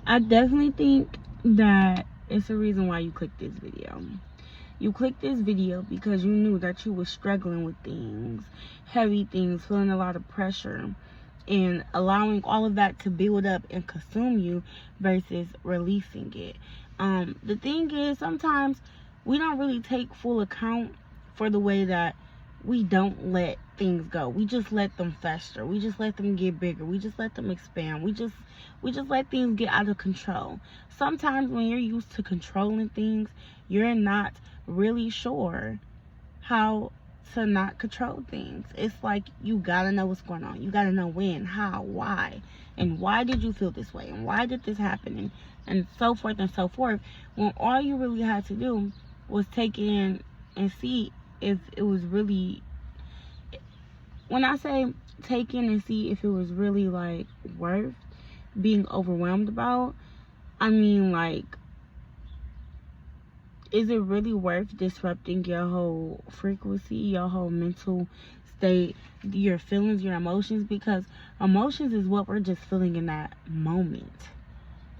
I definitely think that it's a reason why you clicked this video. You clicked this video because you knew that you were struggling with things, heavy things, feeling a lot of pressure, and allowing all of that to build up and consume you versus releasing it. The thing is, sometimes we don't really take full account for the way that we don't let things go. We just let them fester. We just let them get bigger. We just let them expand. We just let things get out of control. Sometimes when you're used to controlling things, you're not really sure how to not control things. It's like you gotta know what's going on. You gotta know when, how, why, and why did you feel this way, and why did this happen, and so forth and so forth. When all you really had to do was take it in and see if it was really, when I say take in and see if it was really like worth being overwhelmed about, I mean, like, is it really worth disrupting your whole frequency, your whole mental state, your feelings, your emotions? Because emotions is what we're just feeling in that moment.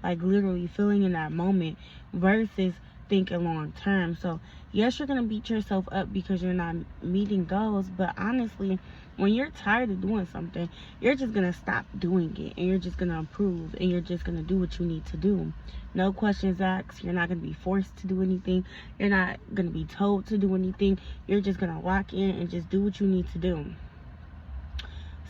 Like, literally feeling in that moment versus thinking long term. So yes, you're gonna beat yourself up because you're not meeting goals, but honestly, when you're tired of doing something, you're just gonna stop doing it, and you're just gonna improve, and you're just gonna do what you need to do. No questions asked. You're not gonna be forced to do anything. You're not gonna be told to do anything. You're just gonna lock in and just do what you need to do.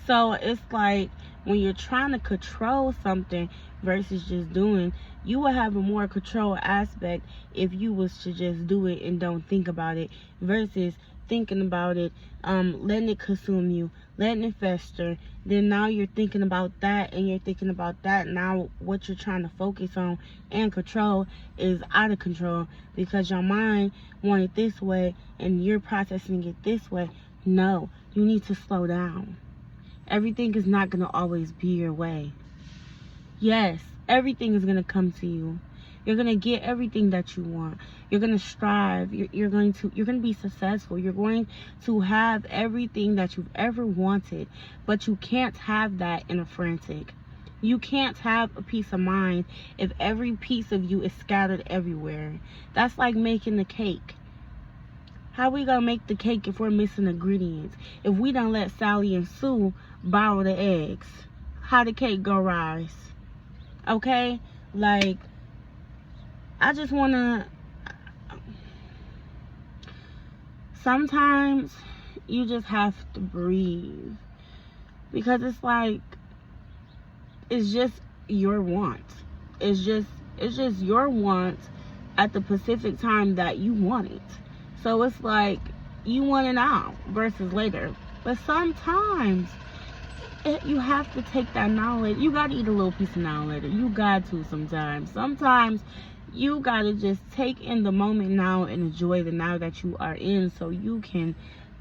So it's like when you're trying to control something versus just doing, you will have a more control aspect if you was to just do it and don't think about it versus thinking about it, letting it consume you, letting it fester. Then now you're thinking about that, and you're thinking about that. Now what you're trying to focus on and control is out of control because your mind wanted this way and you're processing it this way. No, you need to slow down. Everything is not going to always be your way. Yes, everything is going to come to you. You're going to get everything that you want. You're going to strive. You're going to be successful. You're going to have everything that you've ever wanted. But you can't have that in a frantic. You can't have a peace of mind if every piece of you is scattered everywhere. That's like making the cake. How we gonna make the cake if we're missing ingredients? If we don't let Sally and Sue borrow the eggs, how the cake go rise? Okay? Like, I just wanna, sometimes you just have to breathe. Because it's like, it's just your want. It's just your want at the specific time that you want it. So it's like you want it now versus later. But sometimes you have to take that knowledge. You got to eat a little piece of now later. You got to sometimes. Sometimes you got to just take in the moment now and enjoy the now that you are in so you can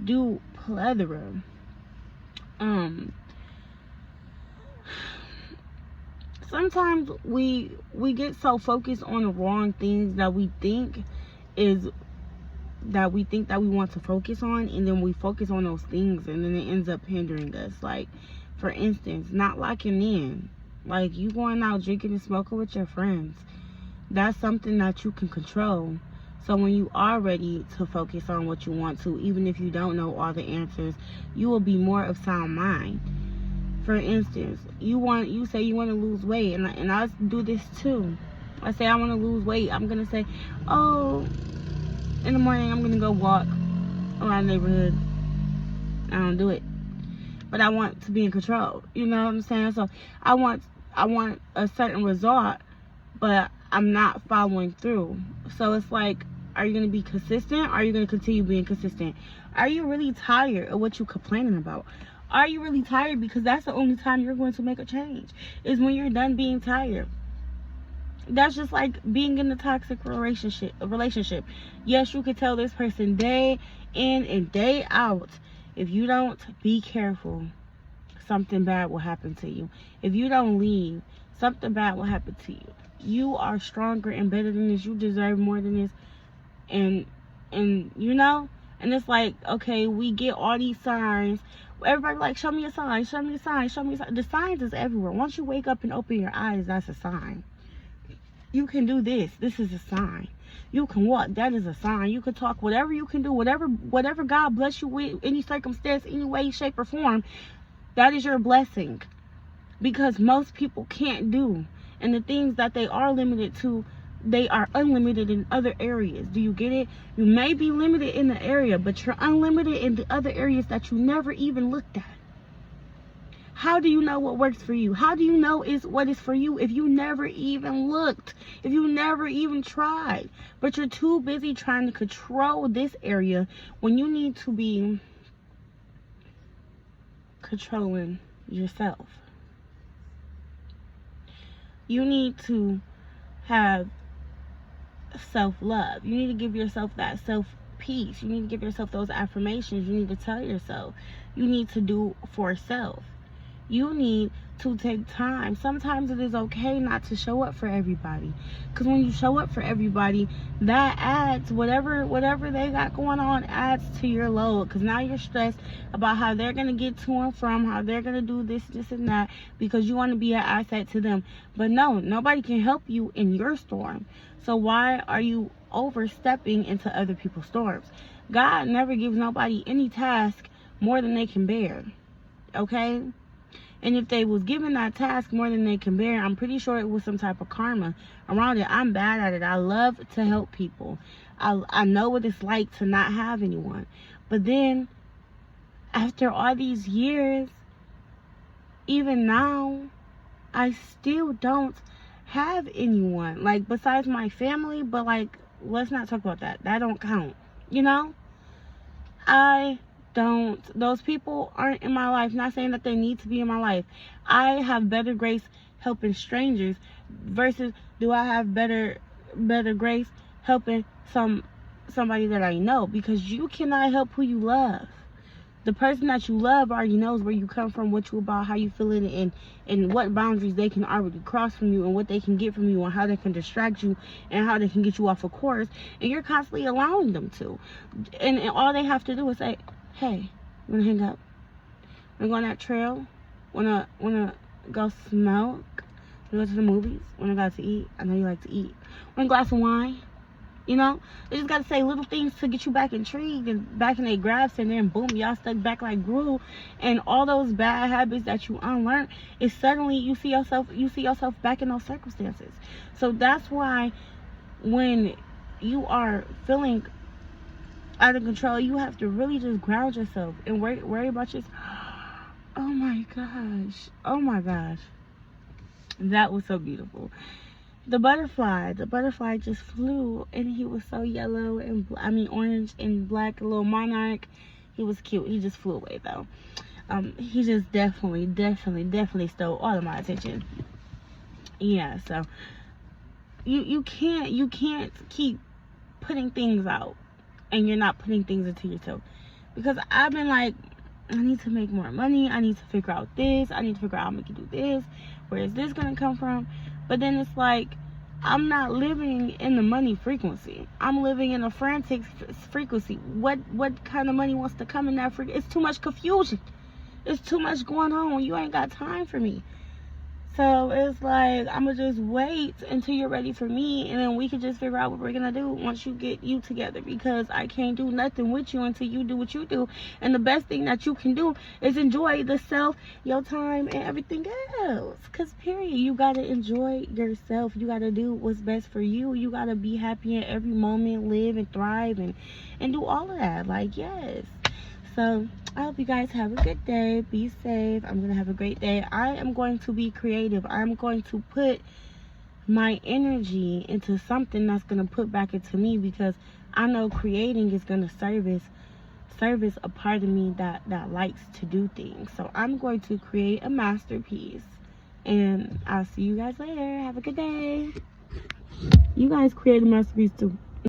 do plethora. Sometimes we get so focused on the wrong things that we think that we want to focus on, and then we focus on those things, and then it ends up hindering us. Like, for instance, not locking in. Like, you going out drinking and smoking with your friends. That's something that you can control. So when you are ready to focus on what you want to, even if you don't know all the answers, you will be more of sound mind. For instance, you say you want to lose weight, and I do this too. I say I want to lose weight. I'm gonna say, oh, in the morning I'm gonna go walk around the neighborhood. I don't do it, but I want to be in control. You know what I'm saying? So I want a certain result, but I'm not following through. So it's like, are you gonna be consistent? Or are you gonna continue being consistent? Are you really tired of what you're complaining about? Are you really tired? Because that's the only time you're going to make a change, is when you're done being tired. That's just like being in a toxic relationship. Yes, you could tell this person day in and day out, if you don't be careful, something bad will happen to you. If you don't leave, something bad will happen to you. You are stronger and better than this. You deserve more than this. And you know, and it's like, okay, we get all these signs. Everybody like, show me a sign, show me a sign, show me a sign. The signs is everywhere. Once you wake up and open your eyes, that's a sign. You can do this. This is a sign. You can walk. That is a sign. You can talk. Whatever you can do, whatever God bless you with, any circumstance, any way, shape, or form, that is your blessing. Because most people can't do. And the things that they are limited to, they are unlimited in other areas. Do you get it? You may be limited in the area, but you're unlimited in the other areas that you never even looked at. How do you know what works for you? How do you know what is for you if you never even looked? If you never even tried? But you're too busy trying to control this area when you need to be controlling yourself. You need to have self-love. You need to give yourself that self-peace. You need to give yourself those affirmations. You need to tell yourself. You need to do for self. You need to take time. Sometimes it is okay not to show up for everybody. Because when you show up for everybody, that adds whatever they got going on, adds to your load. Because now you're stressed about how they're going to get to and from, how they're going to do this and that, because you want to be an asset to them. But no, nobody can help you in your storm. So why are you overstepping into other people's storms? God never gives nobody any task more than they can bear. Okay? And if they was given that task more than they can bear, I'm pretty sure it was some type of karma around it. I'm bad at it. I love to help people. I know what it's like to not have anyone. But then, after all these years, even now, I still don't have anyone. Like, besides my family, but like, let's not talk about that. That don't count. You know? Those people aren't in my life. Not saying that they need to be in my life. I have better grace helping strangers versus do I have better grace helping somebody that I know, because you cannot help who you love. The person that you love already knows where you come from, what you about, how you feeling, and what boundaries they can already cross from you, and what they can get from you, and how they can distract you, and how they can get you off of course, and you're constantly allowing them to. And all they have to do is say, hey, wanna hang up? Wanna go on that trail? Wanna go smoke? Wanna go to the movies? Wanna go out to eat? I know you like to eat. Want a glass of wine? You know? They just gotta say little things to get you back intrigued and back in their grasp, and then boom, y'all stuck back like glue. And all those bad habits that you unlearned, is suddenly you see yourself back in those circumstances. So that's why when you are feeling out of control, you have to really just ground yourself and worry about yourself. Oh my gosh, that was so beautiful. The butterfly just flew, and he was so yellow and orange and black, a little monarch. He was cute. He just flew away though. He just definitely stole all of my attention. Yeah, so you can't keep putting things out and you're not putting things into yourself. Because I've been like, I need to make more money. I need to figure out this. I need to figure out how I can do this. Where is this going to come from? But then it's like, I'm not living in the money frequency. I'm living in a frantic frequency. What kind of money wants to come in that frequency? It's too much confusion. It's too much going on. You ain't got time for me. So it's like, I'm going to just wait until you're ready for me, and then we can just figure out what we're going to do once you get you together, because I can't do nothing with you until you do what you do. And the best thing that you can do is enjoy the self, your time, and everything else. Because period, you got to enjoy yourself. You got to do what's best for you. You got to be happy in every moment, live and thrive, and do all of that. Like, yes. So I hope you guys have a good day. Be safe. I'm going to have a great day. I am going to be creative. I'm going to put my energy into something that's going to put back into me, because I know creating is going to service a part of me that likes to do things. So I'm going to create a masterpiece, and I'll see you guys later. Have a good day. You guys create a masterpiece too.